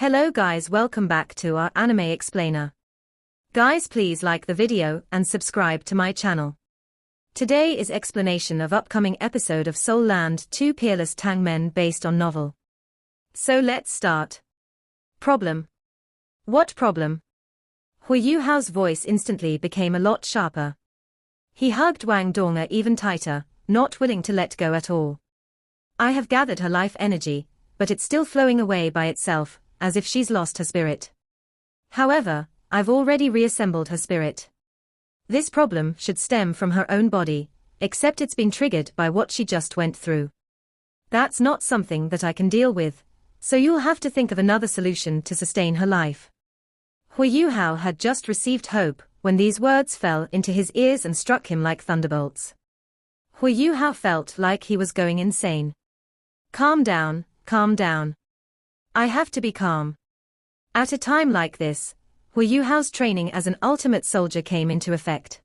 Hello guys, welcome back to our anime explainer. Guys, please like the video and subscribe to my channel. Today is explanation of upcoming episode of Soul Land 2 Peerless Tang Men based on novel. So let's start. Problem. What problem? Hui Yuhao's voice instantly became a lot sharper. He hugged Wang Donga even tighter, not willing to let go at all. I have gathered her life energy, but it's still flowing away by itself, as if she's lost her spirit. However, I've already reassembled her spirit. This problem should stem from her own body, except it's been triggered by what she just went through. That's not something that I can deal with, so you'll have to think of another solution to sustain her life. Hui Yuhao had just received hope when these words fell into his ears and struck him like thunderbolts. Hui Yuhao felt like he was going insane. Calm down, calm down. I have to be calm. At a time like this, Hui Yuhao's training as an ultimate soldier came into effect.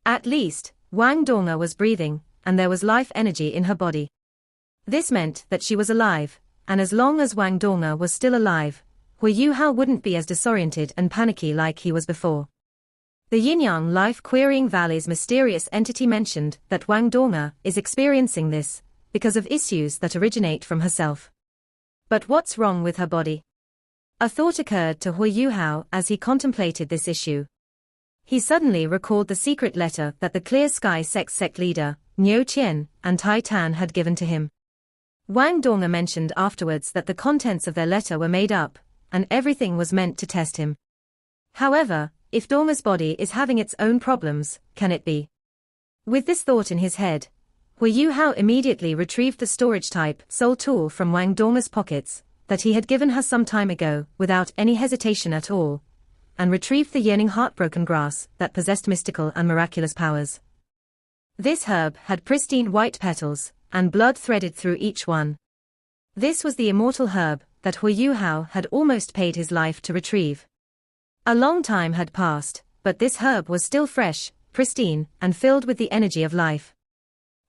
At least, Wang Donga was breathing, and there was life energy in her body. This meant that she was alive, and as long as Wang Donga was still alive, Hui Yuhao wouldn't be as disoriented and panicky like he was before. The Yin-Yang Life Querying Valley's mysterious entity mentioned that Wang Donga is experiencing this because of issues that originate from herself. But what's wrong with her body? A thought occurred to Hui Yuhao as he contemplated this issue. He suddenly recalled the secret letter that the Clear Sky sect leader, Niu Qian, and Tai Tan had given to him. Wang Donga mentioned afterwards that the contents of their letter were made up, and everything was meant to test him. However, if Donga's body is having its own problems, can it be? With this thought in his head, Hui Yuhao immediately retrieved the storage-type soul tool from Wang Donga's pockets that he had given her some time ago without any hesitation at all, and retrieved the yearning heartbroken grass that possessed mystical and miraculous powers. This herb had pristine white petals, and blood threaded through each one. This was the immortal herb that Hui Yuhao had almost paid his life to retrieve. A long time had passed, but this herb was still fresh, pristine, and filled with the energy of life.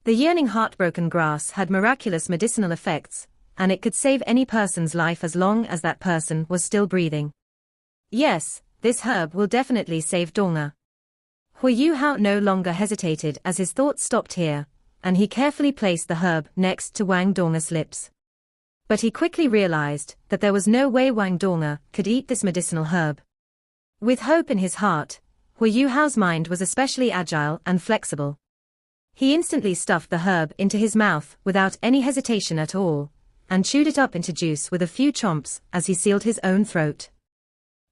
The yearning heartbroken grass had miraculous medicinal effects, and it could save any person's life as long as that person was still breathing. Yes, this herb will definitely save Donga. Hui Yuhao no longer hesitated as his thoughts stopped here, and he carefully placed the herb next to Wang Donga's lips. But he quickly realized that there was no way Wang Donga could eat this medicinal herb. With hope in his heart, Hui Yuhao's mind was especially agile and flexible. He instantly stuffed the herb into his mouth without any hesitation at all, and chewed it up into juice with a few chomps as he sealed his own throat.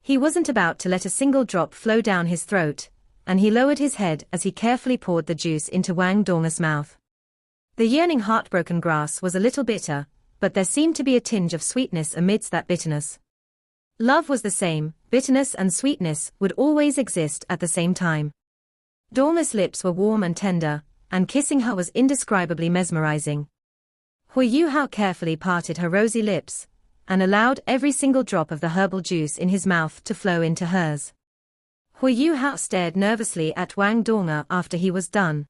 He wasn't about to let a single drop flow down his throat, and he lowered his head as he carefully poured the juice into Wang Donga's mouth. The yearning heartbroken grass was a little bitter, but there seemed to be a tinge of sweetness amidst that bitterness. Love was the same, bitterness and sweetness would always exist at the same time. Donga's lips were warm and tender, and kissing her was indescribably mesmerizing. Hui Yuhao carefully parted her rosy lips, and allowed every single drop of the herbal juice in his mouth to flow into hers. Hui Yuhao stared nervously at Wang Donga after he was done.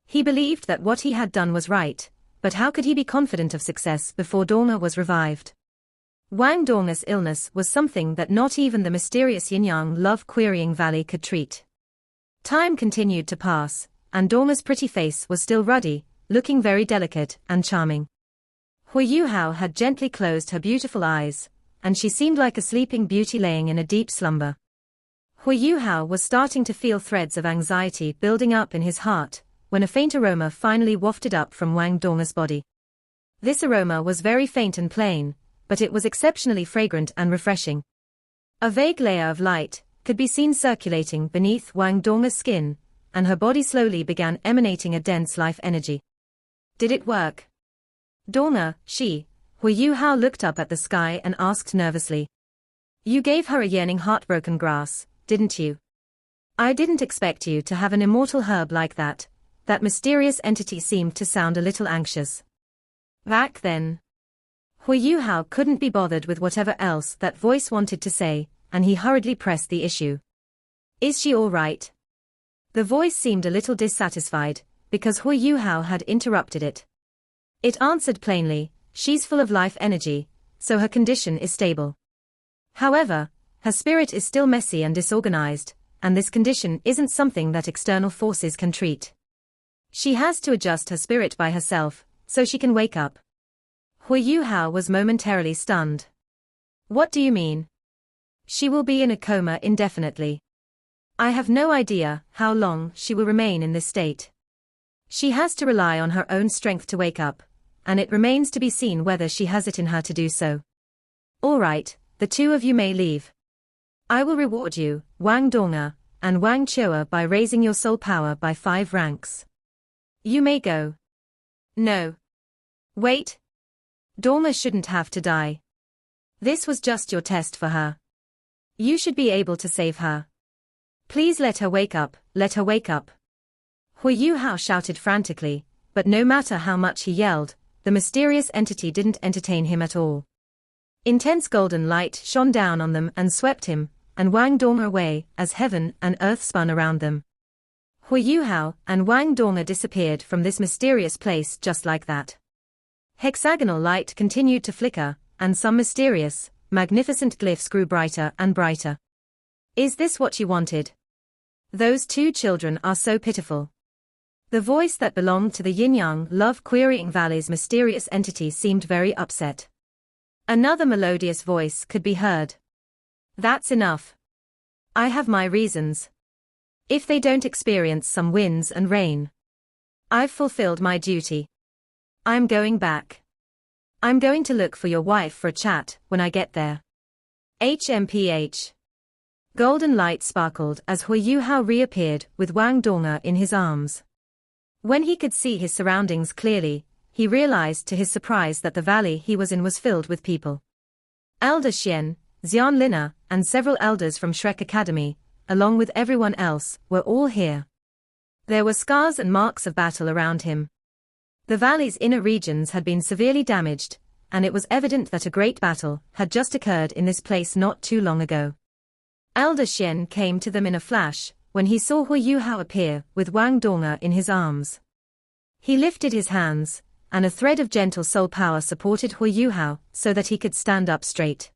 He believed that what he had done was right, but how could he be confident of success before Donga was revived? Wang Donga's illness was something that not even the mysterious Yin-Yang Love Querying Valley could treat. Time continued to pass, and Donga's pretty face was still ruddy, looking very delicate and charming. Hui Yuhao had gently closed her beautiful eyes, and she seemed like a sleeping beauty laying in a deep slumber. Hui Yuhao was starting to feel threads of anxiety building up in his heart, when a faint aroma finally wafted up from Wang Donga's body. This aroma was very faint and plain, but it was exceptionally fragrant and refreshing. A vague layer of light could be seen circulating beneath Wang Donga's skin, and her body slowly began emanating a dense life energy. Did it work? Donga, Hui Yuhao looked up at the sky and asked nervously. You gave her a yearning heartbroken grass, didn't you? I didn't expect you to have an immortal herb like that. That mysterious entity seemed to sound a little anxious. Back then, Hui Yuhao couldn't be bothered with whatever else that voice wanted to say, and he hurriedly pressed the issue. Is she all right? The voice seemed a little dissatisfied, because Hui Yuhao had interrupted it. It answered plainly, she's full of life energy, so her condition is stable. However, her spirit is still messy and disorganized, and this condition isn't something that external forces can treat. She has to adjust her spirit by herself, so she can wake up. Hui Yuhao was momentarily stunned. What do you mean? She will be in a coma indefinitely. I have no idea how long she will remain in this state. She has to rely on her own strength to wake up, and it remains to be seen whether she has it in her to do so. All right, the two of you may leave. I will reward you, Wang Donga and Wang Chua, by raising your soul power by 5 ranks. You may go. No. Wait. Donga shouldn't have to die. This was just your test for her. You should be able to save her. Please let her wake up, let her wake up. Hui Yuhao shouted frantically, but no matter how much he yelled, the mysterious entity didn't entertain him at all. Intense golden light shone down on them and swept him and Wang Donga away as heaven and earth spun around them. Hui Yuhao and Wang Donga disappeared from this mysterious place just like that. Hexagonal light continued to flicker, and some mysterious, magnificent glyphs grew brighter and brighter. Is this what you wanted? Those 2 children are so pitiful. The voice that belonged to the Yin-Yang Love Querying Valley's mysterious entity seemed very upset. Another melodious voice could be heard. That's enough. I have my reasons. If they don't experience some winds and rain, I've fulfilled my duty. I'm going back. I'm going to look for your wife for a chat when I get there. HMPH. Golden light sparkled as Hui Yuhao reappeared with Wang Donga in his arms. When he could see his surroundings clearly, he realized to his surprise that the valley he was in was filled with people. Elder Xian, Xian Lina, and several elders from Shrek Academy, along with everyone else, were all here. There were scars and marks of battle around him. The valley's inner regions had been severely damaged, and it was evident that a great battle had just occurred in this place not too long ago. Elder Xian came to them in a flash when he saw Hui Yuhao appear with Wang Donga in his arms. He lifted his hands, and a thread of gentle soul power supported Hui Yuhao so that he could stand up straight.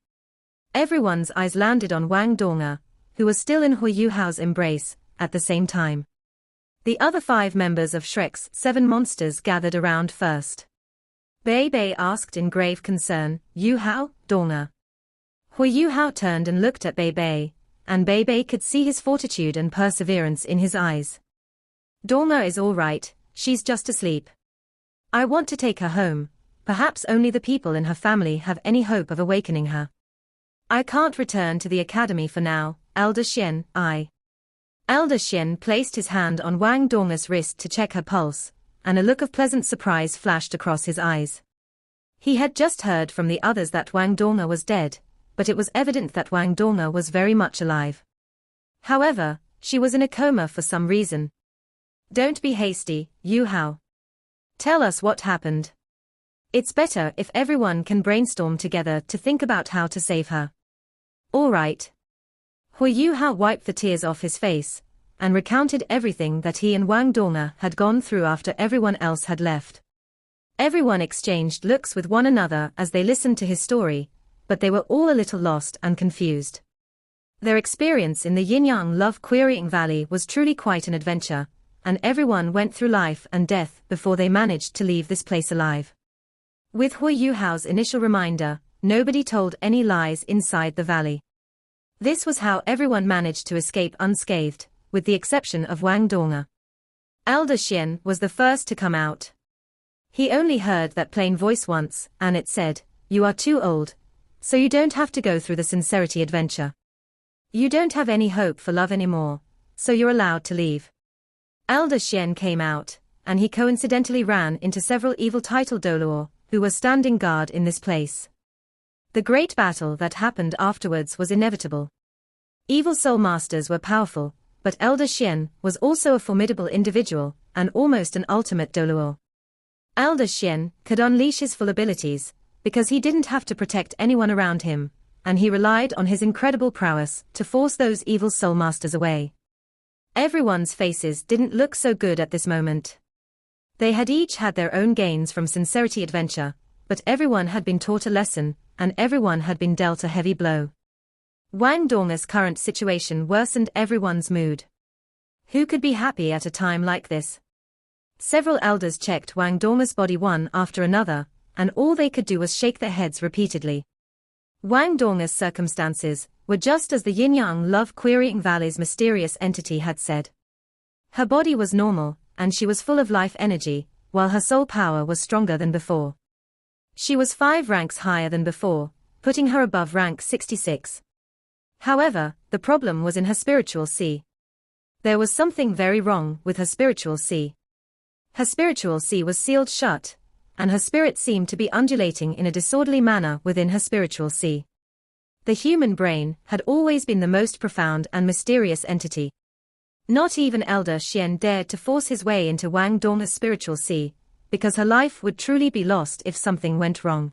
Everyone's eyes landed on Wang Donga, who was still in Hui Yuhao's embrace, at the same time. The other 5 members of Shrek's 7 monsters gathered around first. Bei Bei asked in grave concern, Yuhao, Donga. Hui Yuhao turned and looked at Bei Bei, and Bei Bei could see his fortitude and perseverance in his eyes. Donga is all right, she's just asleep. I want to take her home, perhaps only the people in her family have any hope of awakening her. I can't return to the academy for now, Elder Xian, Elder Xian placed his hand on Wang Donga's wrist to check her pulse, and a look of pleasant surprise flashed across his eyes. He had just heard from the others that Wang Donga was dead, but it was evident that Wang Donga was very much alive. However, she was in a coma for some reason. Don't be hasty, Yuhao. Tell us what happened. It's better if everyone can brainstorm together to think about how to save her. All right. Hui Yuhao wiped the tears off his face, and recounted everything that he and Wang Donga had gone through after everyone else had left. Everyone exchanged looks with one another as they listened to his story, but they were all a little lost and confused. Their experience in the Yin-Yang Love Querying Valley was truly quite an adventure, and everyone went through life and death before they managed to leave this place alive. With Hui Yuhao's initial reminder, nobody told any lies inside the valley. This was how everyone managed to escape unscathed, with the exception of Wang Donga. Elder Xian was the first to come out. He only heard that plain voice once, and it said, "You are too old, so you don't have to go through the sincerity adventure. You don't have any hope for love anymore, so you're allowed to leave." Elder Xian came out, and he coincidentally ran into several evil title Doluo, who were standing guard in this place. The great battle that happened afterwards was inevitable. Evil soul masters were powerful, but Elder Xian was also a formidable individual, and almost an ultimate Doluo. Elder Xian could unleash his full abilities, because he didn't have to protect anyone around him, and he relied on his incredible prowess to force those evil soul masters away. Everyone's faces didn't look so good at this moment. They had each had their own gains from Sincerity Adventure, but everyone had been taught a lesson, and everyone had been dealt a heavy blow. Wang Donga's current situation worsened everyone's mood. Who could be happy at a time like this? Several elders checked Wang Donga's body one after another, and all they could do was shake their heads repeatedly. Wang Donga's circumstances were just as the yin-yang love-querying valley's mysterious entity had said. Her body was normal, and she was full of life energy, while her soul power was stronger than before. She was 5 ranks higher than before, putting her above rank 66. However, the problem was in her spiritual sea. There was something very wrong with her spiritual sea. Her spiritual sea was sealed shut, and her spirit seemed to be undulating in a disorderly manner within her spiritual sea. The human brain had always been the most profound and mysterious entity. Not even Elder Xian dared to force his way into Wang Donga's spiritual sea, because her life would truly be lost if something went wrong.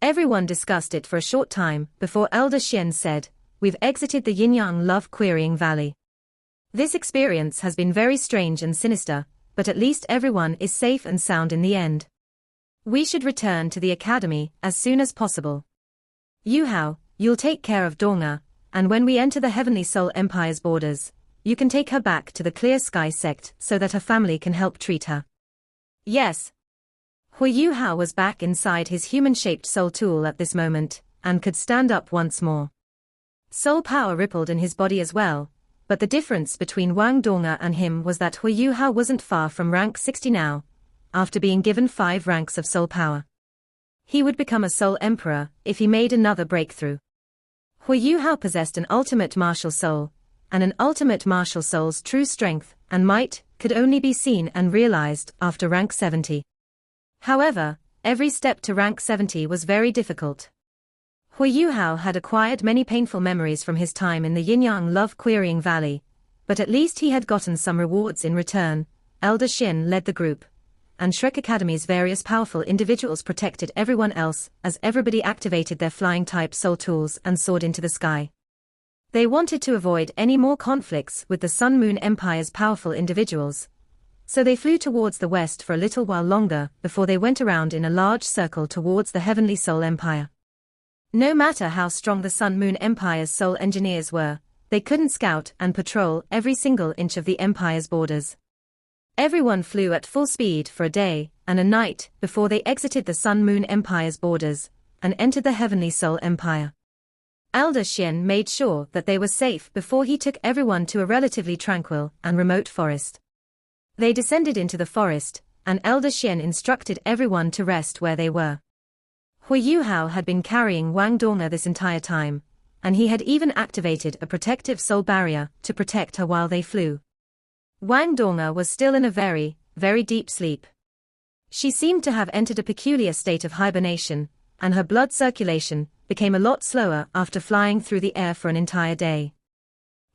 Everyone discussed it for a short time before Elder Xian said, "We've exited the yin-yang love-querying valley. This experience has been very strange and sinister, but at least everyone is safe and sound in the end. We should return to the academy as soon as possible. Yu Hao, you'll take care of Donga, and when we enter the Heavenly Soul Empire's borders, you can take her back to the Clear Sky sect so that her family can help treat her." Yes. Yu Hao was back inside his human-shaped soul tool at this moment, and could stand up once more. Soul power rippled in his body as well, but the difference between Wang Donga and him was that Yu Hao wasn't far from rank 60 now, after being given 5 ranks of soul power. He would become a soul emperor if he made another breakthrough. Yu Hao possessed an ultimate martial soul, and an ultimate martial soul's true strength and might could only be seen and realized after rank 70. However, every step to rank 70 was very difficult. Yu Hao had acquired many painful memories from his time in the yin-yang love-querying valley, but at least he had gotten some rewards in return. Elder Xin led the group, and Shrek Academy's various powerful individuals protected everyone else as everybody activated their flying-type soul tools and soared into the sky. They wanted to avoid any more conflicts with the Sun Moon Empire's powerful individuals, so they flew towards the west for a little while longer before they went around in a large circle towards the Heavenly Soul Empire. No matter how strong the Sun Moon Empire's soul engineers were, they couldn't scout and patrol every single inch of the Empire's borders. Everyone flew at full speed for a day and a night before they exited the Sun Moon Empire's borders and entered the Heavenly Soul Empire. Elder Xian made sure that they were safe before he took everyone to a relatively tranquil and remote forest. They descended into the forest, and Elder Xian instructed everyone to rest where they were. Yu Hao had been carrying Wang Donga this entire time, and he had even activated a protective soul barrier to protect her while they flew. Wang Donga was still in a very, very deep sleep. She seemed to have entered a peculiar state of hibernation, and her blood circulation became a lot slower after flying through the air for an entire day.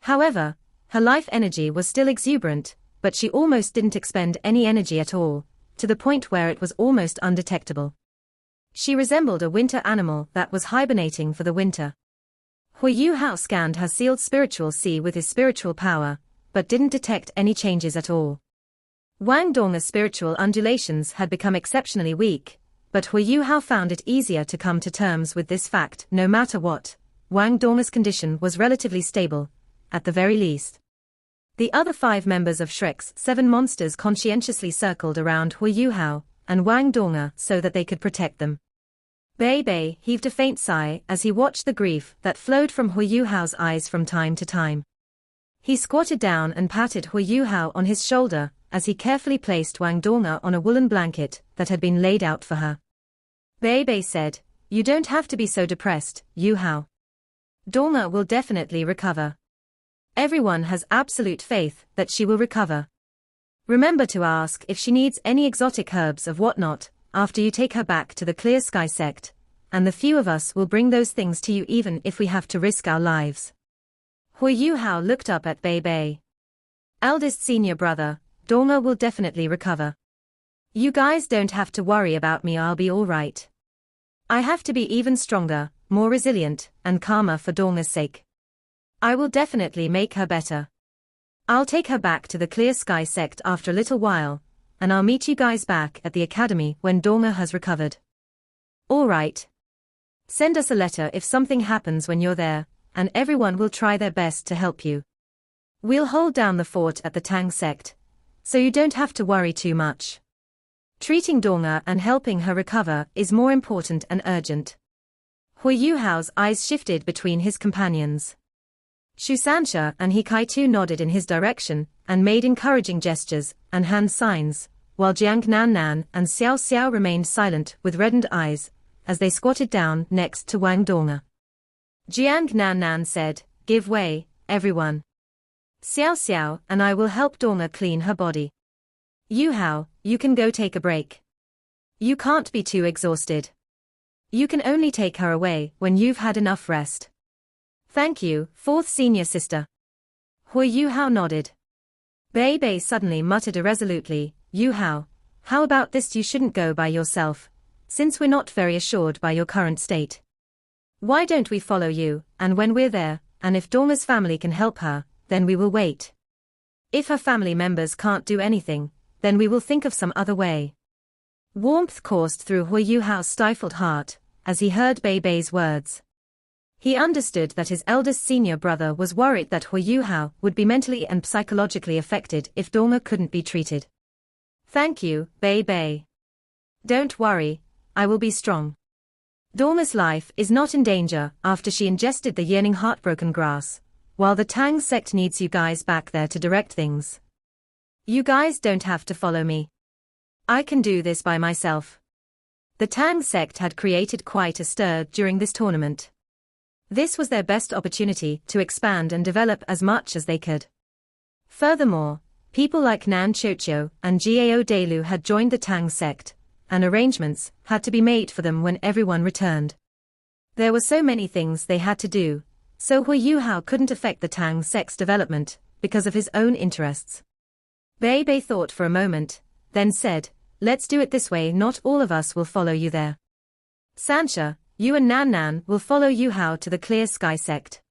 However, her life energy was still exuberant, but she almost didn't expend any energy at all, to the point where it was almost undetectable. She resembled a winter animal that was hibernating for the winter. Yu Hao scanned her sealed spiritual sea with his spiritual power, but didn't detect any changes at all. Wang Donga's spiritual undulations had become exceptionally weak, but Yu Hao found it easier to come to terms with this fact. No matter what, Wang Donga's condition was relatively stable, at the very least. The other 5 members of Shrek's 7 monsters conscientiously circled around Yu Hao and Wang Donga so that they could protect them. Bei Bei heaved a faint sigh as he watched the grief that flowed from Yu Hao's eyes from time to time. He squatted down and patted Yu Hao on his shoulder as he carefully placed Wang Donga on a woolen blanket that had been laid out for her. Bei Bei said, "You don't have to be so depressed, Yu Hao. Donga will definitely recover. Everyone has absolute faith that she will recover. Remember to ask if she needs any exotic herbs or whatnot after you take her back to the Clear Sky sect, and the few of us will bring those things to you even if we have to risk our lives." Yu Hao looked up at Bei Bei. "Eldest senior brother, Donga will definitely recover. You guys don't have to worry about me, I'll be alright. I have to be even stronger, more resilient, and calmer for Donga's sake. I will definitely make her better. I'll take her back to the Clear Sky sect after a little while, and I'll meet you guys back at the academy when Donga has recovered. Alright. Send us a letter if something happens when you're there, and everyone will try their best to help you. We'll hold down the fort at the Tang sect, so you don't have to worry too much. Treating Donga and helping her recover is more important and urgent. Hui Yuhao's eyes shifted between his companions. Shu Sansha and He Kai-tu nodded in his direction and made encouraging gestures and hand signs, while Jiang Nan Nan and Xiao Xiao remained silent with reddened eyes as they squatted down next to Wang Donga. Jiang Nan Nan said, "Give way, everyone. Xiao Xiao and I will help Donga clean her body. Yu Hao, you can go take a break. You can't be too exhausted. You can only take her away when you've had enough rest." "Thank you, fourth senior sister." Hui Yu Hao nodded. Bei Bei suddenly muttered irresolutely, "Yu Hao, how about this? You shouldn't go by yourself, since we're not very assured by your current state. Why don't we follow you, and when we're there, and if Donga's family can help her, then we will wait. If her family members can't do anything, then we will think of some other way." Warmth coursed through Hui Yu Hao's stifled heart as he heard Bei Bei's words. He understood that his eldest senior brother was worried that Hui Yu Hao would be mentally and psychologically affected if Donga couldn't be treated. "Thank you, Bei Bei. Don't worry, I will be strong. Donga's life is not in danger after she ingested the yearning heartbroken grass, while the Tang sect needs you guys back there to direct things. You guys don't have to follow me. I can do this by myself." The Tang sect had created quite a stir during this tournament. This was their best opportunity to expand and develop as much as they could. Furthermore, people like Nan Chocho and Gao Delu had joined the Tang sect, and arrangements had to be made for them when everyone returned. There were so many things they had to do, so Hui Yu Hao couldn't affect the Tang sect's development because of his own interests. Bei Bei thought for a moment, then said, "Let's do it this way. Not all of us will follow you there. Sansha, you and Nan Nan will follow Yu Hao to the Clear Sky sect.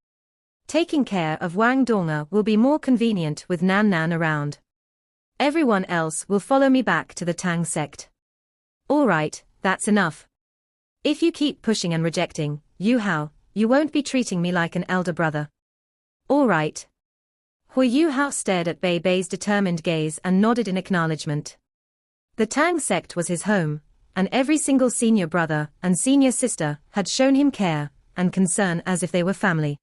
Taking care of Wang Donga will be more convenient with Nan Nan around. Everyone else will follow me back to the Tang sect." "All right, that's enough. If you keep pushing and rejecting, Yu Hao, you won't be treating me like an elder brother." "All right." Hui Yu Hao stared at Bei Bei's determined gaze and nodded in acknowledgement. The Tang sect was his home, and every single senior brother and senior sister had shown him care and concern as if they were family.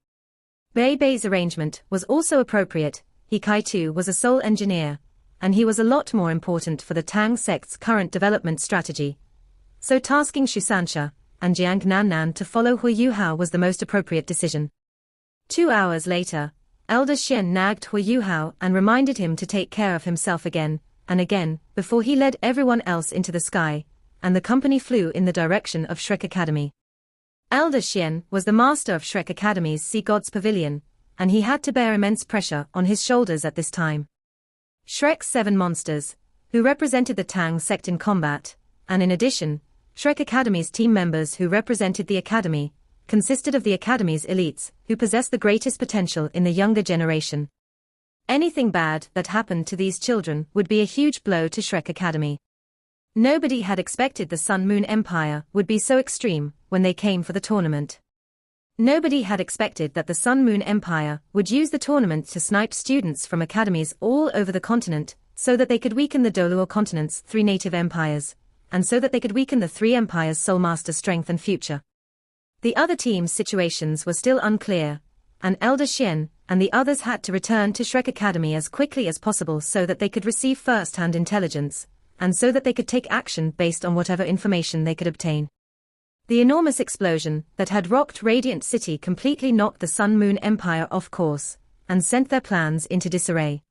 Bei Bei's arrangement was also appropriate. He Kai-tu was a sole engineer, and he was a lot more important for the Tang sect's current development strategy. So tasking Shu Sansha and Jiang Nan Nan to follow Hui Yu Hao was the most appropriate decision. 2 hours later, Elder Xian nagged Hui Yu Hao and reminded him to take care of himself again and again before he led everyone else into the sky, and the company flew in the direction of Shrek Academy. Elder Xian was the master of Shrek Academy's Sea Gods Pavilion, and he had to bear immense pressure on his shoulders at this time. Shrek's 7 monsters, who represented the Tang sect in combat, and in addition, Shrek Academy's team members who represented the Academy, consisted of the Academy's elites, who possessed the greatest potential in the younger generation. Anything bad that happened to these children would be a huge blow to Shrek Academy. Nobody had expected the Sun Moon Empire would be so extreme when they came for the tournament. Nobody had expected that the Sun Moon Empire would use the tournament to snipe students from academies all over the continent, so that they could weaken the Doluo continent's 3 native empires, and so that they could weaken the 3 empires' Soul Master strength and future. The other teams' situations were still unclear, and Elder Xian and the others had to return to Shrek Academy as quickly as possible so that they could receive first-hand intelligence, and so that they could take action based on whatever information they could obtain. The enormous explosion that had rocked Radiant City completely knocked the Sun Moon Empire off course, and sent their plans into disarray.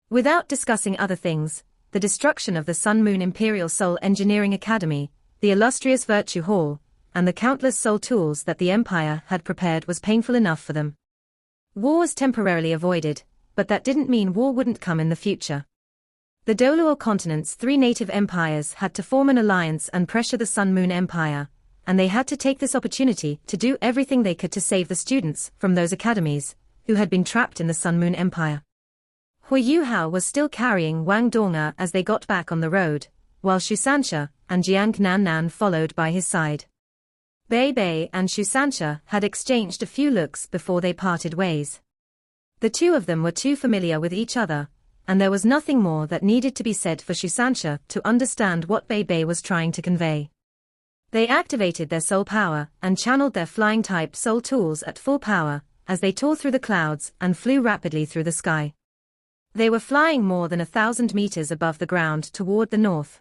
Without discussing other things, the destruction of the Sun Moon Imperial Soul Engineering Academy, the illustrious Virtue Hall, and the countless soul tools that the Empire had prepared was painful enough for them. War was temporarily avoided, but that didn't mean war wouldn't come in the future. The Doluo continent's 3 native empires had to form an alliance and pressure the Sun Moon Empire, and they had to take this opportunity to do everything they could to save the students from those academies, who had been trapped in the Sun Moon Empire. Hui Yu Hao was still carrying Wang Donga as they got back on the road, while Shu Sansha and Jiang Nan Nan followed by his side. Bei Bei and Shusansha had exchanged a few looks before they parted ways. The two of them were too familiar with each other, and there was nothing more that needed to be said for Shusansha to understand what Bei Bei was trying to convey. They activated their soul power and channeled their flying-type soul tools at full power as they tore through the clouds and flew rapidly through the sky. They were flying more than 1,000 meters above the ground toward the north.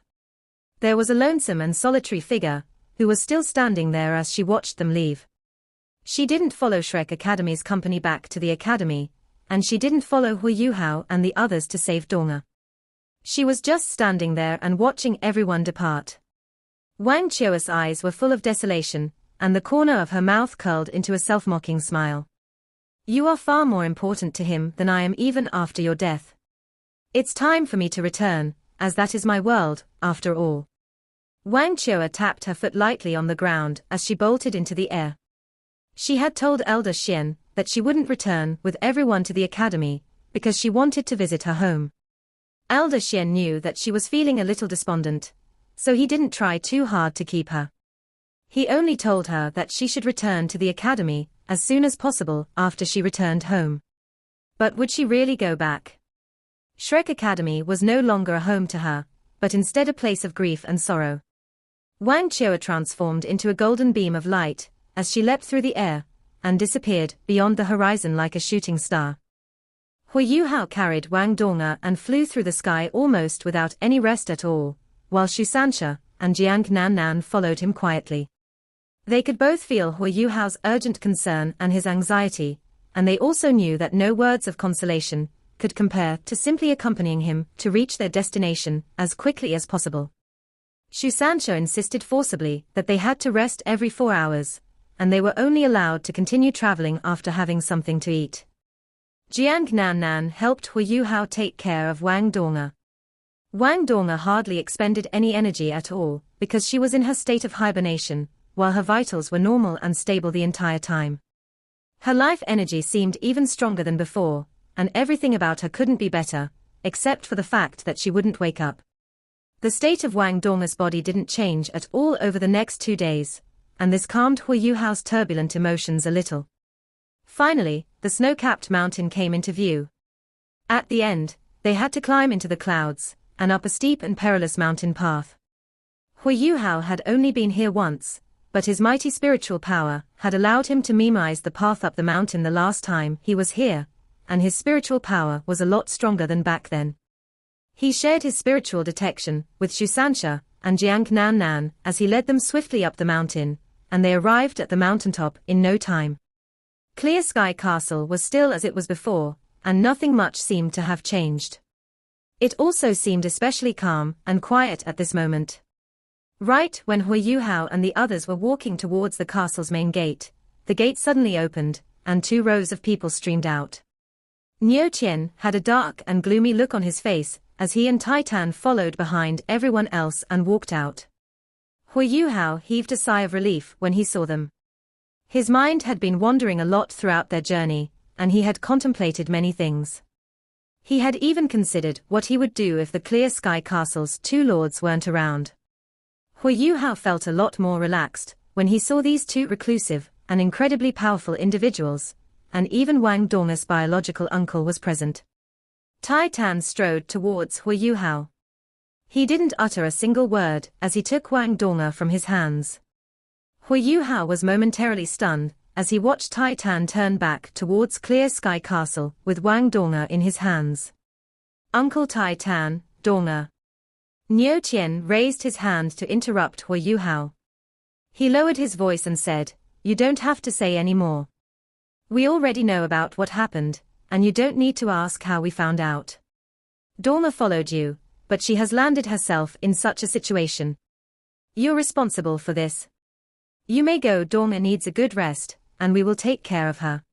There was a lonesome and solitary figure, who was still standing there as she watched them leave. She didn't follow Shrek Academy's company back to the academy, and she didn't follow Hu Yuhao and the others to save Donga. She was just standing there and watching everyone depart. Wang Chio's eyes were full of desolation, and the corner of her mouth curled into a self-mocking smile. You are far more important to him than I am even after your death. It's time for me to return, as that is my world, after all. Wang Chioa tapped her foot lightly on the ground as she bolted into the air. She had told Elder Xian that she wouldn't return with everyone to the academy, because she wanted to visit her home. Elder Xian knew that she was feeling a little despondent, so he didn't try too hard to keep her. He only told her that she should return to the academy as soon as possible after she returned home. But would she really go back? Shrek Academy was no longer a home to her, but instead a place of grief and sorrow. Wang Chioa transformed into a golden beam of light as she leapt through the air and disappeared beyond the horizon like a shooting star. Hu Yuhao carried Wang Donga and flew through the sky almost without any rest at all, while Shusansha and Jiang Nan Nan followed him quietly. They could both feel Hu Yuhao's urgent concern and his anxiety, and they also knew that no words of consolation could compare to simply accompanying him to reach their destination as quickly as possible. Shusansha insisted forcibly that they had to rest every 4 hours, and they were only allowed to continue traveling after having something to eat. Jiang Nan Nan helped Hu Yuhao take care of Wang Donga. Wang Donga hardly expended any energy at all, because she was in her state of hibernation, while her vitals were normal and stable the entire time. Her life energy seemed even stronger than before, and everything about her couldn't be better, except for the fact that she wouldn't wake up. The state of Wang Donga's body didn't change at all over the next 2 days, and this calmed Hu Yuhao's turbulent emotions a little. Finally, the snow-capped mountain came into view. At the end, they had to climb into the clouds and up a steep and perilous mountain path. Hu Yuhao had only been here once, but his mighty spiritual power had allowed him to memorize the path up the mountain the last time he was here, and his spiritual power was a lot stronger than back then. He shared his spiritual detection with Shusansha and Jiang Nan Nan as he led them swiftly up the mountain, and they arrived at the mountaintop in no time. Clear Sky Castle was still as it was before, and nothing much seemed to have changed. It also seemed especially calm and quiet at this moment. Right when Hu Yuhao and the others were walking towards the castle's main gate, the gate suddenly opened, and 2 rows of people streamed out. Niu Qian had a dark and gloomy look on his face as he and Titan followed behind everyone else and walked out. Hu Yuhao heaved a sigh of relief when he saw them. His mind had been wandering a lot throughout their journey, and he had contemplated many things. He had even considered what he would do if the Clear Sky Castle's 2 lords weren't around. Hu Yuhao felt a lot more relaxed when he saw these 2 reclusive and incredibly powerful individuals, and even Wang Donga's biological uncle was present. Titan strode towards Hu Yuhao. He didn't utter a single word as he took Wang Donga from his hands. Hu Yuhao was momentarily stunned as he watched Titan turn back towards Clear Sky Castle with Wang Donga in his hands. Uncle Titan, Donga. Niu Qian raised his hand to interrupt Hu Yuhao. He lowered his voice and said, "You don't have to say any more. We already know about what happened, and you don't need to ask how we found out. Donga followed you, but she has landed herself in such a situation. You're responsible for this. You may go. Donga needs a good rest, and we will take care of her."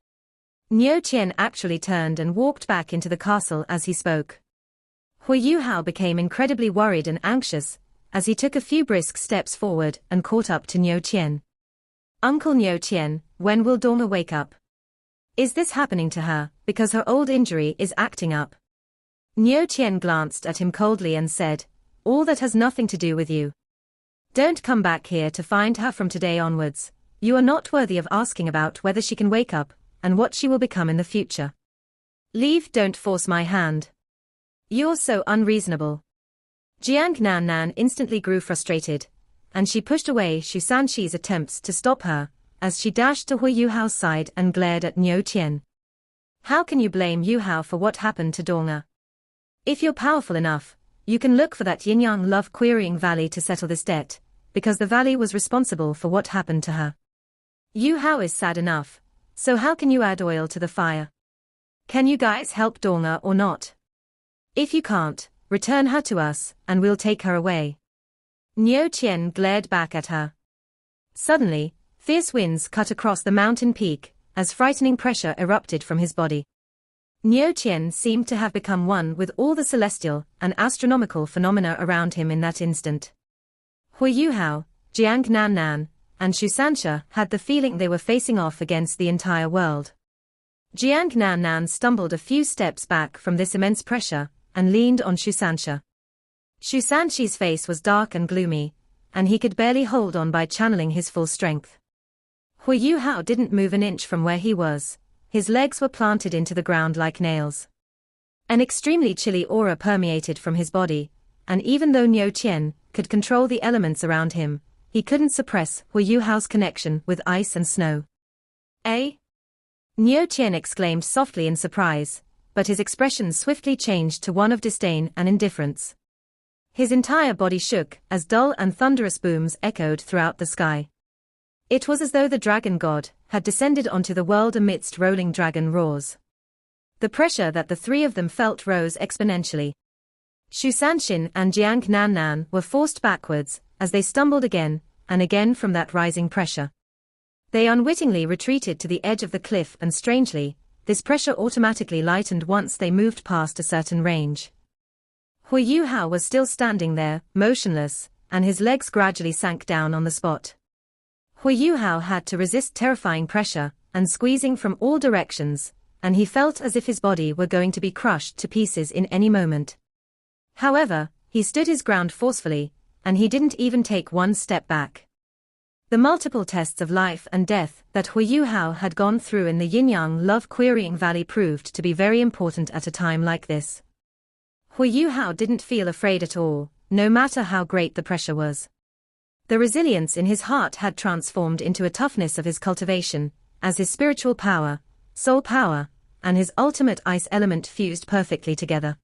Niu Qian actually turned and walked back into the castle as he spoke. Hu Yuhao became incredibly worried and anxious as he took a few brisk steps forward and caught up to Niu Qian. "Uncle Niu Qian, when will Donga wake up? Is this happening to her because her old injury is acting up?" Niu Qian glanced at him coldly and said, "All that has nothing to do with you. Don't come back here to find her from today onwards, You are not worthy of asking about whether she can wake up, and what she will become in the future. Leave, don't force my hand. You're so unreasonable. Jiang Nan Nan instantly grew frustrated, and she pushed away Xu Sanxi's attempts to stop her, as she dashed to Hui Yuhao's side and glared at Niu Qian. How can you blame Yu Hao for what happened to Donga? If you're powerful enough, you can look for that yin-yang love querying valley to settle this debt, because the valley was responsible for what happened to her. Yu Hao is sad enough, so how can you add oil to the fire? Can you guys help Donga or not? If you can't, return her to us, and we'll take her away. Niu Qian glared back at her. Suddenly, fierce winds cut across the mountain peak, as frightening pressure erupted from his body. Niu Qian seemed to have become one with all the celestial and astronomical phenomena around him in that instant. Hui Yuhao, Jiang Nan Nan, and Xu Sanxia had the feeling they were facing off against the entire world. Jiang Nan Nan stumbled a few steps back from this immense pressure, and leaned on Xu Sanxia. Xu Sanxi's face was dark and gloomy, and he could barely hold on by channeling his full strength. Hui Yuhao didn't move an inch from where he was. His legs were planted into the ground like nails. An extremely chilly aura permeated from his body, and even though Niu Qian could control the elements around him, he couldn't suppress Hui Yuhao's connection with ice and snow. Eh? Niu Qian exclaimed softly in surprise, but his expression swiftly changed to one of disdain and indifference. His entire body shook as dull and thunderous booms echoed throughout the sky. It was as though the dragon god had descended onto the world amidst rolling dragon roars. The pressure that the three of them felt rose exponentially. Xu Sanxin and Jiang Nan Nan were forced backwards as they stumbled again and again from that rising pressure. They unwittingly retreated to the edge of the cliff, and strangely, this pressure automatically lightened once they moved past a certain range. Hui Yuhao was still standing there, motionless, and his legs gradually sank down on the spot. Hui Yuhao had to resist terrifying pressure and squeezing from all directions, and he felt as if his body were going to be crushed to pieces in any moment. However, he stood his ground forcefully, and he didn't even take one step back. The multiple tests of life and death that Hui Yuhao had gone through in the yin-yang love querying valley proved to be very important at a time like this. Hui Yuhao didn't feel afraid at all, no matter how great the pressure was. The resilience in his heart had transformed into a toughness of his cultivation, as his spiritual power, soul power, and his ultimate ice element fused perfectly together.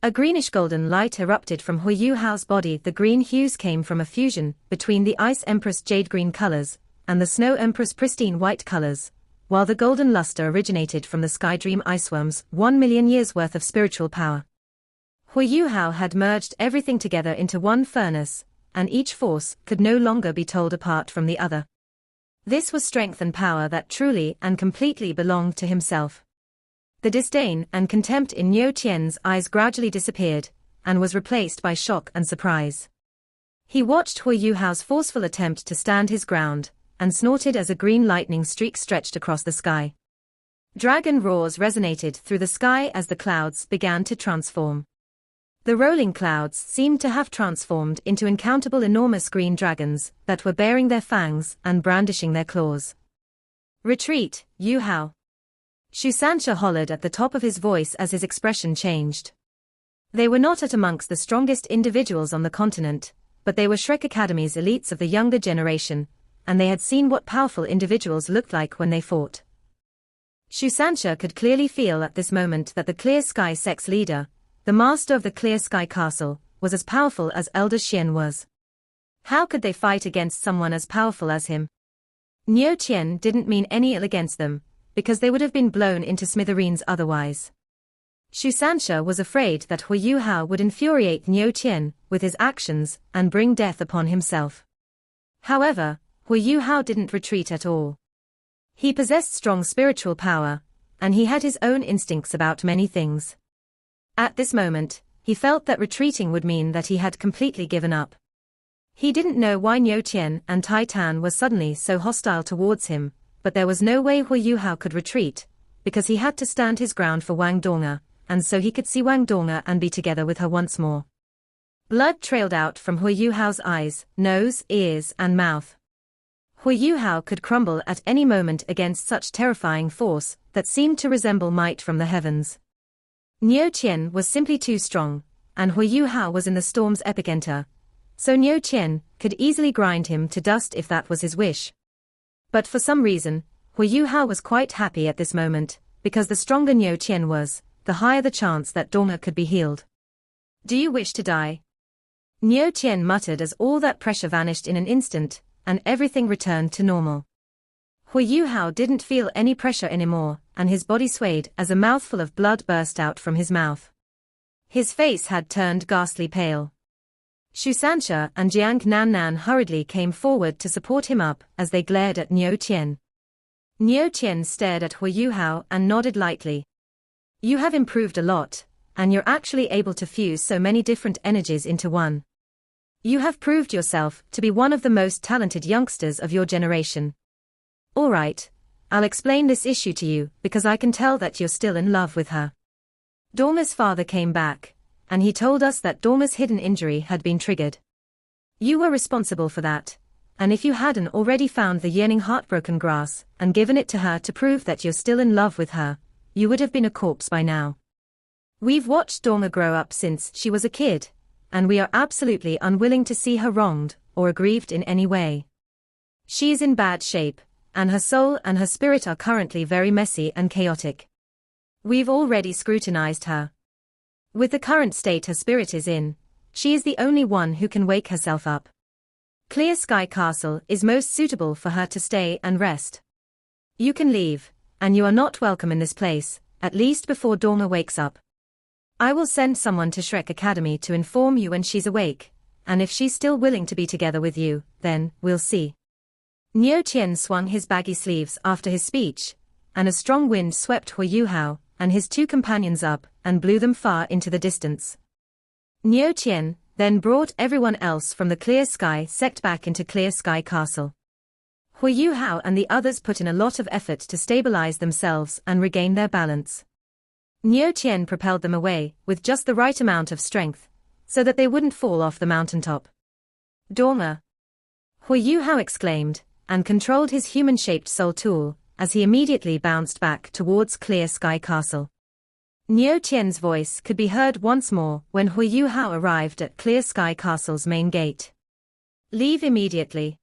A greenish-golden light erupted from Hui Yuhao's body. The green hues came from a fusion between the Ice Empress jade-green colors and the Snow Empress pristine white colors, while the golden luster originated from the Sky Dream Iceworm's 1 million years worth of spiritual power. Hui Yuhao had merged everything together into one furnace, and each force could no longer be told apart from the other. This was strength and power that truly and completely belonged to himself. The disdain and contempt in Niu Qian's eyes gradually disappeared, and was replaced by shock and surprise. He watched Hui Yuhao's forceful attempt to stand his ground, and snorted as a green lightning streak stretched across the sky. Dragon roars resonated through the sky as the clouds began to transform. The rolling clouds seemed to have transformed into uncountable enormous green dragons that were baring their fangs and brandishing their claws. Retreat, Yu Hao! Xu Sanxia hollered at the top of his voice as his expression changed. They were not at amongst the strongest individuals on the continent, but they were Shrek Academy's elites of the younger generation, and they had seen what powerful individuals looked like when they fought. Xu Sanxia could clearly feel at this moment that the Clear Sky Sect's leader, the master of the Clear Sky Castle, was as powerful as Elder Xian was. How could they fight against someone as powerful as him? Niu Qian didn't mean any ill against them, because they would have been blown into smithereens otherwise. Xu Sanxia was afraid that Hui Yuhao would infuriate Niu Qian with his actions and bring death upon himself. However, Hui Yuhao didn't retreat at all. He possessed strong spiritual power, and he had his own instincts about many things. At this moment, he felt that retreating would mean that he had completely given up. He didn't know why Niu Qian and Tai Tan were suddenly so hostile towards him, but there was no way Hui Yuhao could retreat, because he had to stand his ground for Wang Donga, and so he could see Wang Donga and be together with her once more. Blood trailed out from Hui Yuhao's eyes, nose, ears, and mouth. Hui Yuhao could crumble at any moment against such terrifying force that seemed to resemble might from the heavens. Niu Qian was simply too strong, and Hui Yuhao was in the storm's epicenter, so Niu Qian could easily grind him to dust if that was his wish. But for some reason, Hui Yuhao was quite happy at this moment, because the stronger Niu Qian was, the higher the chance that Dong'er could be healed. "Do you wish to die?" Niu Qian muttered as all that pressure vanished in an instant, and everything returned to normal. Hui Yuhao didn't feel any pressure anymore, and his body swayed as a mouthful of blood burst out from his mouth. His face had turned ghastly pale. Shu Sanxia and Jiang Nannan hurriedly came forward to support him up as they glared at Niu Qian. Niu Qian stared at Hui Yuhao and nodded lightly. "You have improved a lot, and you're actually able to fuse so many different energies into one. You have proved yourself to be one of the most talented youngsters of your generation. All right, I'll explain this issue to you because I can tell that you're still in love with her. Dong'er's father came back, and he told us that Dong'er's hidden injury had been triggered. You were responsible for that, and if you hadn't already found the yearning heartbroken grass and given it to her to prove that you're still in love with her, you would have been a corpse by now. We've watched Dong'er grow up since she was a kid, and we are absolutely unwilling to see her wronged or aggrieved in any way. She is in bad shape, and her soul and her spirit are currently very messy and chaotic. We've already scrutinized her. With the current state her spirit is in, she is the only one who can wake herself up. Clear Sky Castle is most suitable for her to stay and rest. You can leave, and you are not welcome in this place, at least before Dong'er wakes up. I will send someone to Shrek Academy to inform you when she's awake, and if she's still willing to be together with you, then we'll see." Niu Qian swung his baggy sleeves after his speech, and a strong wind swept Hui Yuhao and his two companions up and blew them far into the distance. Niu Qian then brought everyone else from the Clear Sky sect back into Clear Sky Castle. Hui Yuhao and the others put in a lot of effort to stabilize themselves and regain their balance. Niu Qian propelled them away with just the right amount of strength, so that they wouldn't fall off the mountaintop. "Dong'er!" Hui Yuhao exclaimed, and controlled his human-shaped soul tool, as he immediately bounced back towards Clear Sky Castle. Niu Qian's voice could be heard once more when Hui Yuhao arrived at Clear Sky Castle's main gate. "Leave immediately.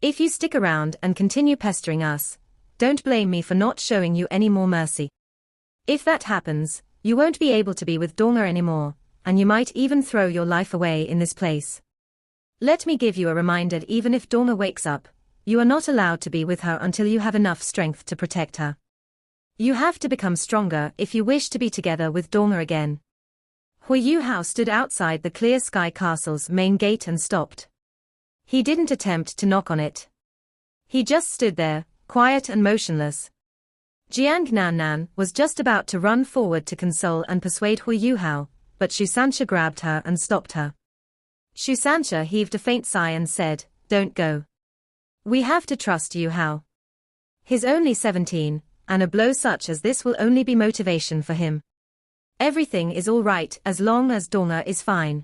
If you stick around and continue pestering us, don't blame me for not showing you any more mercy. If that happens, you won't be able to be with Dong'er anymore, and you might even throw your life away in this place. Let me give you a reminder: even if Dong'er wakes up, you are not allowed to be with her until you have enough strength to protect her. You have to become stronger if you wish to be together with Dong'er again." Hui Yuhao stood outside the Clear Sky Castle's main gate and stopped. He didn't attempt to knock on it. He just stood there, quiet and motionless. Jiang Nannan was just about to run forward to console and persuade Hui Yuhao, but Shu Sanxia grabbed her and stopped her. Shu Sanxia heaved a faint sigh and said, "Don't go. We have to trust Yuhao. He's only 17, and a blow such as this will only be motivation for him. Everything is all right as long as Dong'er is fine."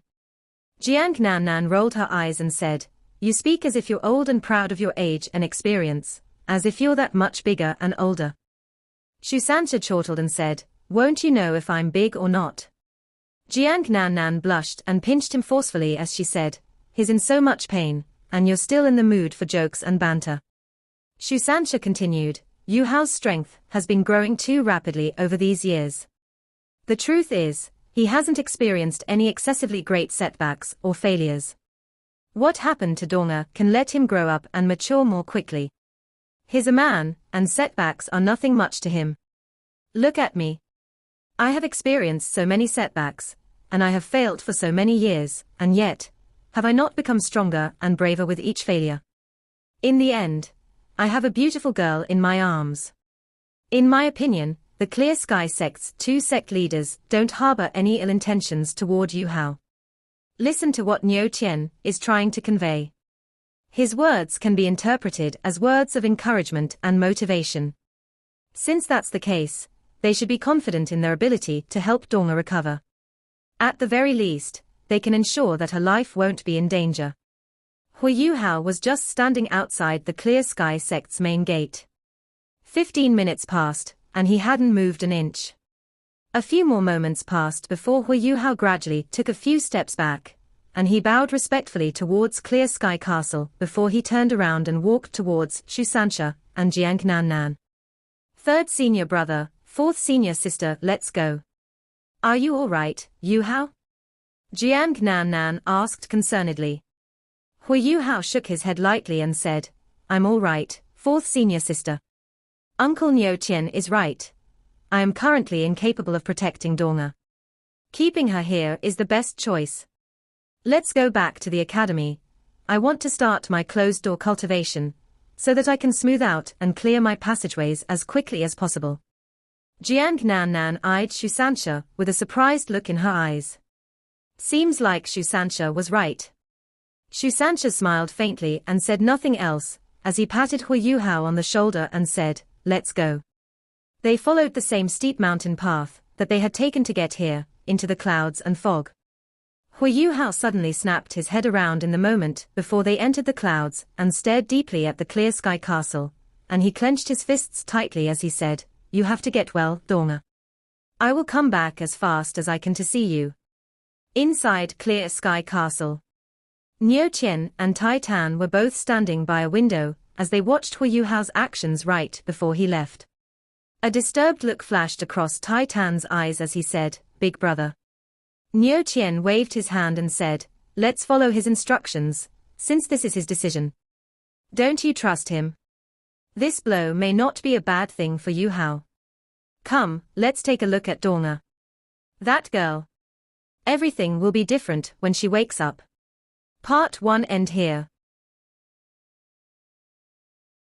Jiang Nannan rolled her eyes and said, "You speak as if you're old and proud of your age and experience, as if you're that much bigger and older." Shu Sanxia chortled and said, "Won't you know if I'm big or not?" Jiang Nannan blushed and pinched him forcefully as she said, "He's in so much pain, and you're still in the mood for jokes and banter." Shu Sanxia continued, "Yuhao's strength has been growing too rapidly over these years. The truth is, he hasn't experienced any excessively great setbacks or failures. What happened to Dong'er can let him grow up and mature more quickly. He's a man, and setbacks are nothing much to him. Look at me. I have experienced so many setbacks, and I have failed for so many years, and yet, have I not become stronger and braver with each failure? In the end, I have a beautiful girl in my arms. In my opinion, the Clear Sky sect's two sect leaders don't harbor any ill intentions toward Yuhao. Listen to what Niu Qian is trying to convey. His words can be interpreted as words of encouragement and motivation. Since that's the case, they should be confident in their ability to help Dong'er recover. At the very least, they can ensure that her life won't be in danger." Hu Yuhao was just standing outside the Clear Sky sect's main gate. 15 minutes passed, and he hadn't moved an inch. A few more moments passed before Hu Yuhao gradually took a few steps back, and he bowed respectfully towards Clear Sky Castle before he turned around and walked towards Shusansha and Jiang Nan. Third senior brother, fourth senior sister, let's go. Are you all right, Yuhao? Jiang Nan asked concernedly. Hu Yuhao shook his head lightly and said, I'm all right, fourth senior sister. Uncle Niu Qian is right. I am currently incapable of protecting Donga. Keeping her here is the best choice. Let's go back to the academy. I want to start my closed-door cultivation, so that I can smooth out and clear my passageways as quickly as possible. Jiang Nan eyed Shusansha with a surprised look in her eyes. Seems like Shusansha was right. Shusansha smiled faintly and said nothing else, as he patted Hu Yuhao on the shoulder and said, let's go. They followed the same steep mountain path that they had taken to get here, into the clouds and fog. Hu Yuhao suddenly snapped his head around in the moment before they entered the clouds and stared deeply at the Clear Sky Castle, and he clenched his fists tightly as he said, you have to get well, Donga. I will come back as fast as I can to see you. Inside Clear Sky Castle, Niu Qian and Tai Tan were both standing by a window as they watched Hu Yuhao's actions right before he left. A disturbed look flashed across Tai Tan's eyes as he said, Big brother. Niu Qian waved his hand and said, let's follow his instructions, since this is his decision. Don't you trust him? This blow may not be a bad thing for Yuhao. Come, let's take a look at Donga. That girl. Everything will be different when she wakes up. Part 1 end here.